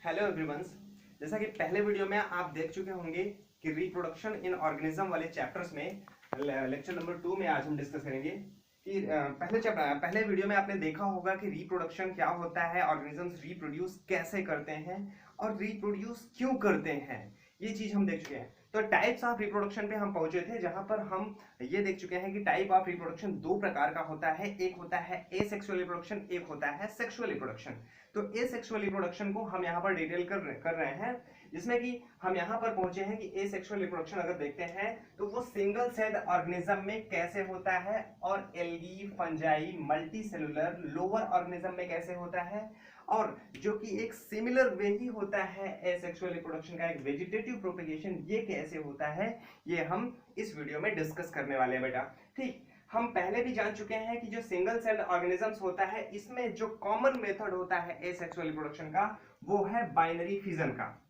Hello everyone's. जैसा कि पहले वीडियो में आप देख चुके होंगे कि रिप्रोडक्शन इन ऑर्गेनिज्म वाले चैप्टर्स में लेक्चर नंबर 2 में आज हम डिस्कस करेंगे कि पहले वीडियो में आपने देखा होगा कि रिप्रोडक्शन क्या होता है, ऑर्गेनिजम्स रिप्रोड्यूस कैसे करते हैं और रिप्रोड्यूस क्यों करते हैं, ये चीज हम देख चुके हैं। तो टाइप्स ऑफ रिप्रोडक्शन पे हम पहुंचे थे, जहां पर हम ये देख चुके हैं कि टाइप ऑफ रिप्रोडक्शन दो प्रकार का होता है। एक होता है एसेक्सुअल रिप्रोडक्शन, एक होता है सेक्सुअल रिप्रोडक्शन। तो एसेक्सुअल रिप्रोडक्शन को हम यहाँ पर डिटेल कर रहे हैं, जिसमें कि हम यहाँ पर पहुंचे हैं कि एसेक्सुअल रिप्रोडक्शन अगर देखते हैं तो वो सिंगल सेल ऑर्गेनिज्म में कैसे होता है और algae, fungi, multi cellular lower organism में कैसे होता है, और जो कि एक सिमिलर वे ही होता है एसेक्सुअल रिप्रोडक्शन का एक वेजिटेटिव प्रोपेगेशन, ये कैसे होता है, ये हम इस वीडियो में डिस्कस करने वाले हैं बेटा। ठीक, हम पहले भी जान चुके हैं कि जो सिंगल सेल ऑर्गेनिजम्स होता है, इसमें जो कॉमन मेथड होता है एसेक्सुअल रिप्रोडक्शन का, वो है बाइनरी फिजन का।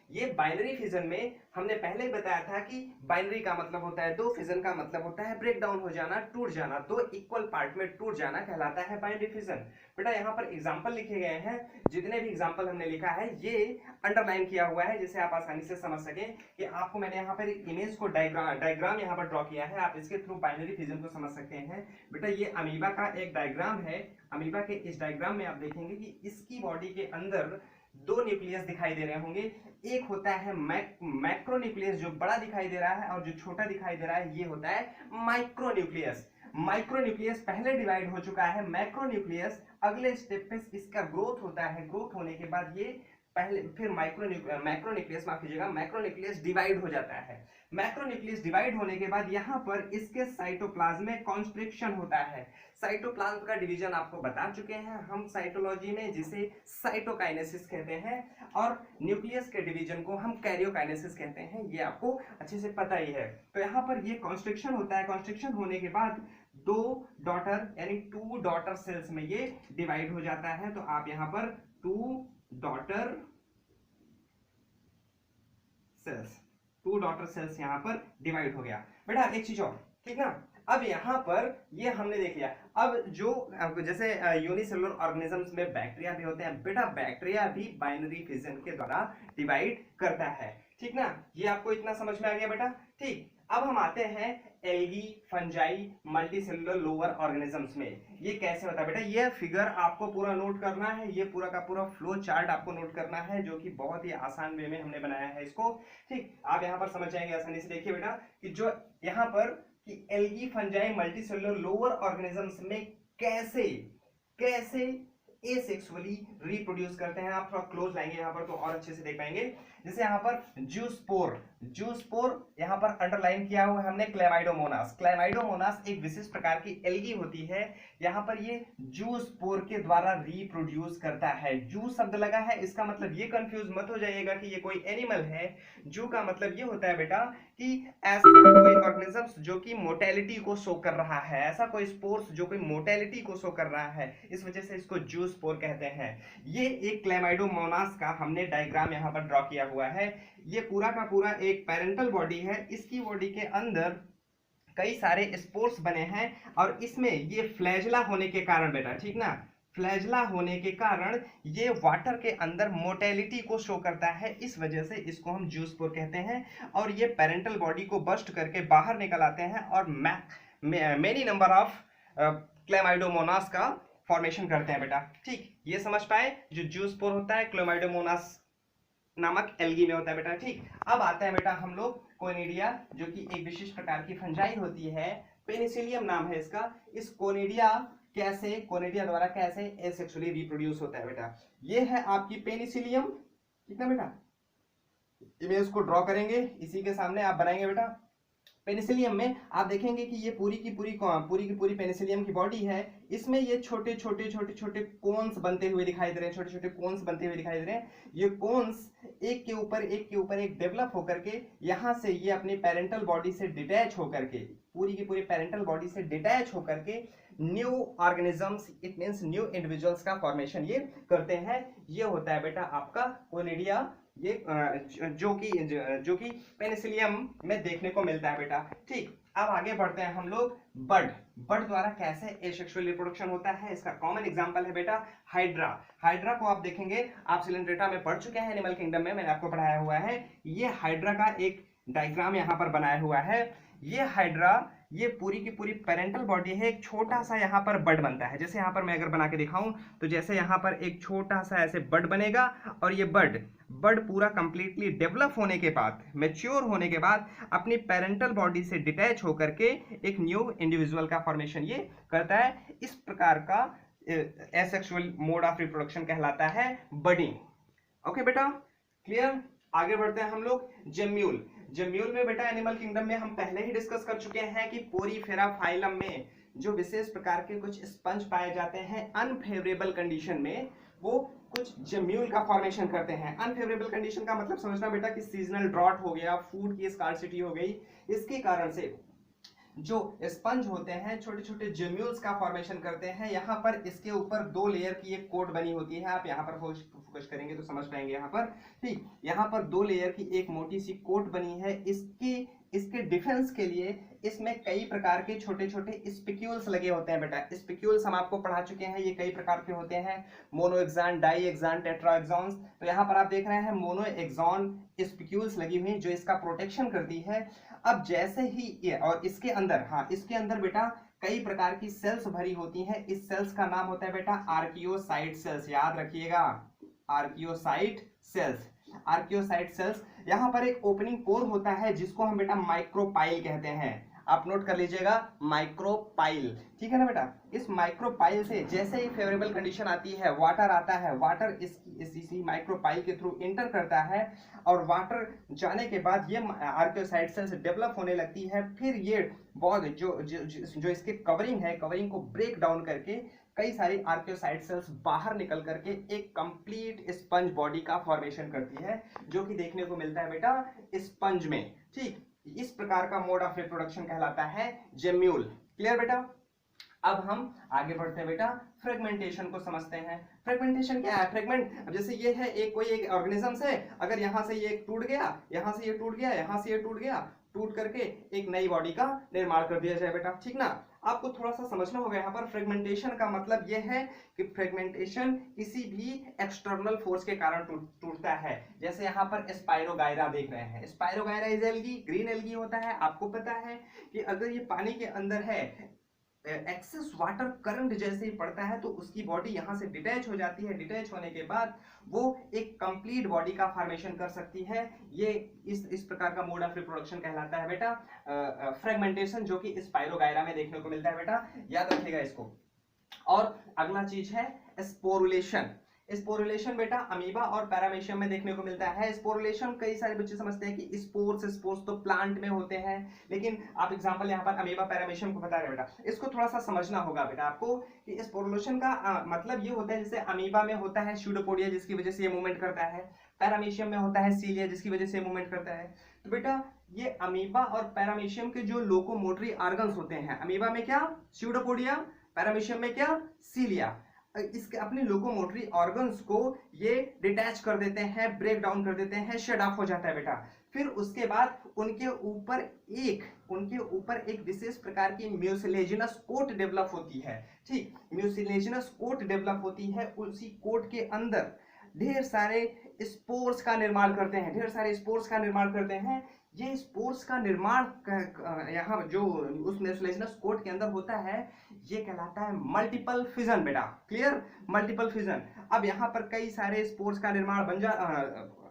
ये बाइनरी फिजन में हमने पहले ही बताया था कि बाइनरी का मतलब होता है दो, फिजन का मतलब होता है ब्रेक डाउन हो जाना, टूट जाना, दो इक्वल पार्ट में टूट जाना कहलाता है बाइनरी फिजन। बेटा यहाँ पर एग्जांपल लिखे गए हैं, जितने भी एग्जांपल हमने लिखा है ये अंडरलाइन किया हुआ है, जिससे आप आसानी से समझ सकें कि आपको मैंने यहाँ पर एक इमेज को डायग्राम यहाँ पर ड्रॉ किया है, आप इसके थ्रू बाइनरी फिजन को समझ सकते हैं। बेटा ये अमीबा का एक डायग्राम है। अमीबा के इस डायग्राम में आप देखेंगे कि इसकी बॉडी के अंदर दो न्यूक्लियस दिखाई दे रहे होंगे। एक होता है मैक्रो न्यूक्लियस जो बड़ा दिखाई दे रहा है, और जो छोटा दिखाई दे रहा है ये होता है माइक्रो न्यूक्लियस। माइक्रो न्यूक्लियस पहले डिवाइड हो चुका है, मैक्रो न्यूक्लियस अगले स्टेप पे इसका ग्रोथ होता है, ग्रोथ होने के बाद ये पहले फिर मैक्रो न्यूक्लियस माफ कीजिएगा, मैक्रो न्यूक्लियस डिवाइड हो जाता है। मैक्रो न्यूक्लियस डिवाइड होने के बाद यहाँ पर इसके साइटोप्लाज्म में कॉन्स्ट्रिक्शन होता है। साइटोप्लाज्म का डिवीजन आपको बता चुके हैं हम साइटोलॉजी में, जिसे साइटोकाइनेसिस कहते हैं, और न्यूक्लियस के डिवीजन को हम कैरियोकाइनेसिस कहते हैं, ये आपको अच्छे से पता ही है। तो यहाँ पर ये कॉन्स्ट्रिक्शन होता है, कॉन्स्ट्रिक्शन होने के बाद दो डॉटर यानी टू डॉटर सेल्स में ये डिवाइड हो जाता है। तो आप यहाँ पर टू डॉटर सेल्स यहाँ पर डिवाइड हो गया। बेटा एक चीज और, ठीक ना, अब यहाँ पर ये हमने देख लिया। अब जो जैसे यूनिसेलुलर ऑर्गेनिजम्स में बैक्टीरिया भी होते हैं, बेटा बैक्टीरिया भी बाइनरी फिजन के द्वारा डिवाइड करता है, ठीक ना, ये आपको इतना समझ में आ गया बेटा। ठीक, अब हम आते हैं algae, fungi, multicellular lower organisms में ये कैसे होता है। बेटा ये फिगर आपको पूरा नोट करना है, ये पूरा का पूरा फ्लो चार्ट आपको नोट करना है, जो कि बहुत ही आसान वे में हमने बनाया है इसको। ठीक, आप यहाँ पर समझ जाएंगे आसानी से। देखिए बेटा कि जो यहाँ पर कि algae, fungi, multicellular lower organisms में कैसे कैसे एसेक्सुअली रिप्रोड्यूस करते हैं, आप थोड़ा क्लोज लाएंगे यहाँ पर तो और अच्छे से देख पाएंगे। जैसे यहाँ पर जूस्पोर यहाँ पर अंडरलाइन किया हुआ है हमने, क्लेमाइडोमोनास। क्लेमाइडोमोनास एक विशेष प्रकार की एल्गी होती है, यहाँ पर ये जूस्पोर के द्वारा रिप्रोड्यूस करता है। जू शब्द लगा है, इसका मतलब ये कंफ्यूज मत हो जाइएगा कि ये कोई एनिमल है। जू का मतलब ये होता है बेटा कि ऐसा कोई ऑर्गेनिजम्स जो कि मोटेलिटी को शो कर रहा है, ऐसा कोई स्पोर्स जो कोई मोटेलिटी को शो कर रहा है, इस वजह से इसको जूस्पोर कहते हैं। ये एक क्लेमाइडोमोनास का हमने डायग्राम यहाँ पर ड्रॉ किया हुआ है। ये पूरा का पूरा एक पेरेंटल बॉडी है, इसकी बॉडी के अंदर कई सारे स्पोर्स बने हैं, और इसमें ये फ्लैजला होने के कारण बेटा, ठीक ना, फ्लैजला होने के कारण ये वाटर के अंदर मोटेलिटी को शो करता है, इस वजह से इसको हम जूस्पोर कहते हैं। और ये पेरेंटल बॉडी को बस्ट करके बाहर निकल आते हैं और मेनी नंबर ऑफ क्लेमाइडोमोनास का फॉर्मेशन करते हैं बेटा। ठीक, ये समझ पाए, जो जूस्पोर होता है क्लेमाइडोमोनास नामक एल्गी में होता है बेटा। ठीक, अब आता है बेटा हम लोग कोनिडिया, जो कि एक विशेष प्रकार की फंजाई होती है, पेनिसिलियम नाम है इसका। इस कोनिडिया द्वारा कैसे एसेक्सुअली रिप्रोड्यूस होता है बेटा, ये है आपकी पेनिसिलियम, ठीक ना बेटा। इमेज को ड्रॉ करेंगे, इसी के सामने आप बनाएंगे बेटा। पेनिसिलियम में आप देखेंगे कि ये पूरी की पूरी पेनिसिलियम की बॉडी है, इसमें ये छोटे छोटे कोन्स बनते हुए दिखाई दे रहे हैं, छोटे छोटे कोन्स बनते हुए दिखाई दे रहे हैं। ये कोन्स एक के ऊपर एक डेवलप होकर के यहाँ से ये अपनी पेरेंटल बॉडी से डिटैच होकर के, पूरी की पूरी पेरेंटल बॉडी से डिटैच होकर के new organisms, it means new individuals का फॉर्मेशन ये करते हैं। ये होता है बेटा आपका कोनिडिया, ये जो कि पेनिसिलियम में देखने को मिलता है बेटा। ठीक, अब आगे बढ़ते हैं हम लोग बर्ड। बर्ड द्वारा कैसे एसेक्सुअल रिप्रोडक्शन होता है, इसका कॉमन एग्जांपल है बेटा हाइड्रा। हाइड्रा को आप देखेंगे, आप सिलेंड्रेटा में पढ़ चुके हैं, एनिमल किंगडम में मैंने आपको पढ़ाया हुआ है। ये हाइड्रा का एक डायग्राम यहाँ पर बनाया हुआ है। ये हाइड्रा, ये पूरी की पूरी पेरेंटल बॉडी है, एक छोटा सा यहाँ पर बड बनता है। जैसे यहाँ पर मैं अगर बना के दिखाऊं तो जैसे यहाँ पर एक छोटा सा ऐसे बड बनेगा, और ये बड पूरा कंप्लीटली डेवलप होने के बाद, मैच्योर होने के बाद अपनी पेरेंटल बॉडी से डिटैच होकर के एक न्यू इंडिविजुअल का फॉर्मेशन ये करता है। इस प्रकार का एसेक्सुअल मोड ऑफ रिप्रोडक्शन कहलाता है बडिंग। ओके बेटा, क्लियर। आगे बढ़ते हैं हम लोग जेम्यूल। जेम्यूल में बेटा एनिमल किंगडम में हम पहले ही डिस्कस कर चुके हैं कि पोरीफेरा फाइलम में जो विशेष प्रकार के कुछ स्पंज पाए जाते हैं अनफेवरेबल कंडीशन में, वो कुछ जेम्यूल का फॉर्मेशन करते हैं। अनफेवरेबल कंडीशन का मतलब समझना बेटा कि सीजनल ड्रॉट हो गया, फूड की स्कार्सिटी हो गई, इसके कारण से जो स्पंज होते हैं छोटे छोटे जेम्यूल्स का फॉर्मेशन करते हैं। यहाँ पर इसके ऊपर 2 लेयर की एक कोट बनी होती है, आप यहाँ पर फोकस करेंगे तो समझ पाएंगे। यहाँ पर ठीक, यहाँ पर 2 लेयर की एक मोटी सी कोट बनी है। इसके डिफेंस के लिए इसमें कई प्रकार के छोटे छोटे स्पिक्यूल्स लगे होते हैं बेटा। स्पिक्यूल्स हम आपको पढ़ा चुके हैं, ये कई प्रकार के होते हैं, मोनोएक्सॉन, डाईएक्सॉन, टेट्राएक्सॉन्स। तो यहाँ पर आप देख रहे हैं मोनोएक्सॉन स्पिक्यूल्स लगी हुई जो इसका प्रोटेक्शन करती है। अब जैसे ही ये, और इसके अंदर, हाँ इसके अंदर बेटा कई प्रकार की सेल्स भरी होती हैं। इस सेल्स का नाम होता है बेटा आर्कियोसाइट सेल्स, याद रखिएगा, आर्कियोसाइट सेल्स। आर्कियोसाइट सेल्स, यहाँ पर एक ओपनिंग पोर होता है जिसको हम बेटा माइक्रोपाइल कहते हैं। आप नोट कर लीजिएगा, माइक्रोपाइल, ठीक है ना बेटा। इस माइक्रोपाइल से जैसे ही फेवरेबल कंडीशन आती है, वाटर आता है, वाटर इसी माइक्रोपाइल के थ्रू इंटर करता है, और वाटर जाने के बाद ये आर्कियोसाइट सेल्स डेवलप होने लगती है। फिर ये बहुत जो इसके कवरिंग है, कवरिंग को ब्रेक डाउन करके कई सारी आर्कियोसाइट सेल्स बाहर निकल करके एक कंप्लीट स्पंज बॉडी का फॉर्मेशन करती है, जो कि देखने को मिलता है बेटा स्पंज में। ठीक, इस प्रकार का मोड ऑफ रिप्रोडक्शन कहलाता है जेम्यूल। क्लियर बेटा। अब हम आगे बढ़ते हैं बेटा, फ्रेगमेंटेशन को समझते हैं। फ्रेगमेंटेशन क्या है? फ्रेगमेंट, अब जैसे ये है एक कोई एक ऑर्गेनिज्म है, अगर यहाँ से ये टूट गया, यहाँ से ये टूट गया, यहाँ से ये टूट गया, टूट करके एक नई बॉडी का निर्माण कर दिया जाए बेटा, ठीक ना। आपको थोड़ा सा समझना होगा यहाँ पर फ्रेगमेंटेशन का मतलब यह है कि फ्रेगमेंटेशन किसी भी एक्सटर्नल फोर्स के कारण टूटता है। जैसे यहाँ पर स्पाइरोगायरा देख रहे हैं, spirogyra is algae, green algae होता है। आपको पता है कि अगर ये पानी के अंदर है, एक्सेस वाटर करंट जैसे ही पड़ता है तो उसकी बॉडी यहाँ से डिटैच हो जाती है। डिटैच होने के बाद वो एक कंप्लीट बॉडी का फॉर्मेशन कर सकती है। ये इस प्रकार का मोड ऑफ रिप्रोडक्शन कहलाता है बेटा फ्रेगमेंटेशन, जो कि स्पाइरोगायरा में देखने को मिलता है बेटा, याद रखिएगा इसको। और अगला चीज है स्पोरुलेशन। स्पोरुलेशन बेटा अमीबा और पैरामीशियम में देखने को मिलता है। स्पोरुलेशन कई सारे बच्चे समझते हैं कि स्पोर्स तो प्लांट में होते हैं, लेकिन आप एग्जांपल यहाँ पर अमीबा पैरामीशियम को बता रहे हैं बेटा। इसको थोड़ा सा समझना होगा बेटा आपको कि स्पोरुलेशन का मतलब ये होता है, जैसे अमीबा में होता है स्यूडोपोडिया जिसकी वजह से ये मूवमेंट करता है, पैरामीशियम में होता है सीलिया जिसकी वजह से मूवमेंट करता है। तो बेटा ये अमीबा और पैरामीशियम के जो लोकोमोटरी ऑर्गन्स होते हैं, अमीबा में क्या स्यूडोपोडिया, पैरामीशियम में क्या सीलिया, इसके अपने लोकोमोटरी ऑर्गन्स को ये डिटैच कर देते हैं, ब्रेक डाउन कर देते हैं, शेड ऑफ हो जाता है बेटा। फिर उसके बाद उनके ऊपर एक विशेष प्रकार की म्यूसिलेजिनस कोट डेवलप होती है। ठीक, म्यूसिलेजिनस कोट डेवलप होती है, उसी कोट के अंदर ढेर सारे स्पोर्स का निर्माण करते हैं, ढेर सारे स्पोर्स का निर्माण करते हैं। ये स्पोर्स का निर्माण यहाँ जो उस म्यूसिलेजिनस कोट के अंदर होता है, ये कहलाता है मल्टीपल फिजन बेटा। Clear, multiple fission. अब यहाँ पर कई सारे स्पोर्स का निर्माण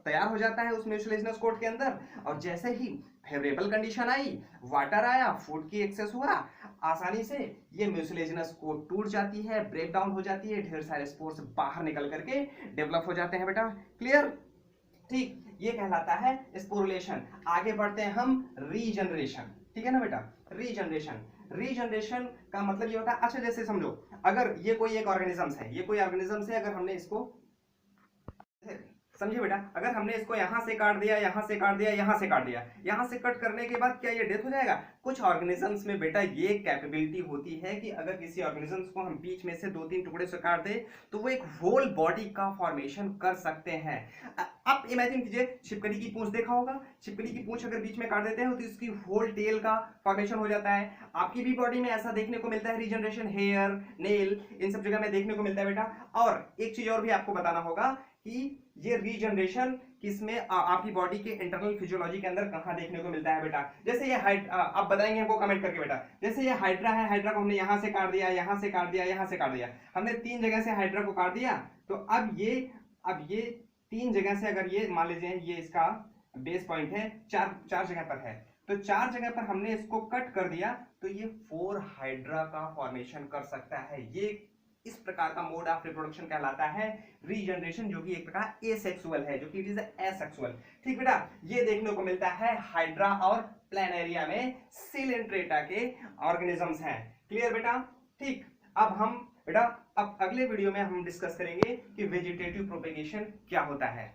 तैयार हो जाता है उस म्यूसिलेजिनस कोट के अंदर, और जैसे ही फेवरेबल कंडीशन आई, वाटर आया, फूड की एक्सेस हुआ, आसानी से ये म्यूसिलेजिनस कोट टूट जाती है, ब्रेक डाउन हो जाती है, ढेर सारे स्पोर्स बाहर निकल करके डेवलप हो जाते हैं बेटा। क्लियर, ठीक, ये कहलाता है स्पोरुलेशन। आगे बढ़ते हैं हम रीजनरेशन, ठीक है ना बेटा। रीजनरेशन का मतलब ये होता है, अच्छा जैसे समझो अगर ये कोई एक ऑर्गेनिज्म है, अगर हमने इसको समझे बेटा, अगर हमने इसको यहाँ से काट दिया, यहाँ से काट दिया, यहाँ से काट दिया, यहाँ से कट करने के बाद क्या ये डेथ हो जाएगा? कुछ ऑर्गेनिजम्स में बेटा ये कैपेबिलिटी होती है कि अगर किसी ऑर्गेनिजम्स को हम बीच में से 2-3 टुकड़े से काट दें तो वो एक होल बॉडी का फॉर्मेशन कर सकते हैं। अब इमेजिन कीजिए, छिपकली की पूंछ देखा होगा, छिपकली की पूंछ अगर बीच में काट देते हैं तो इसकी होल टेल का फॉर्मेशन हो जाता है। आपकी भी बॉडी में ऐसा देखने को मिलता है, रीजनरेशन हेयर, नेल, इन सब जगह में देखने को मिलता है बेटा। और एक चीज और भी आपको बताना होगा कि ये रीजनरेशन किसमें आपकी बॉडी के इंटरनल फिजियोलॉजी के अंदर कहां देखने को मिलता है बेटा। जैसे ये आप बताएंगे हमको कमेंट करके बेटा, जैसे ये हाइड्रा है, हाइड्रा को हमने यहां से काट दिया, यहां से काट दिया, यहां से काट दिया, हमने 3 जगह से हाइड्रा को काट दिया। तो अब ये 3 जगह से, अगर ये मान लीजिए ये इसका बेस पॉइंट है, चार जगह पर है, तो 4 जगह पर हमने इसको कट कर दिया तो ये 4 हाइड्रा का फॉर्मेशन कर सकता है। ये इस प्रकार का मोड ऑफ रिप्रोडक्शन कहलाता है रीजनरेशन, जो कि एक प्रकार एसेक्सुअल है, जो कि इट इज एसेक्सुअल। ठीक बेटा, ये देखने को मिलता है हाइड्रा और प्लैनेरिया में सिलेंट्रेटा के ऑर्गेनिजम्स हैं। क्लियर बेटा? ठीक, अब हम बेटा अब अगले वीडियो में हम डिस्कस करेंगे कि वेजिटेटिव प्रोपेगेशन क्या होता है।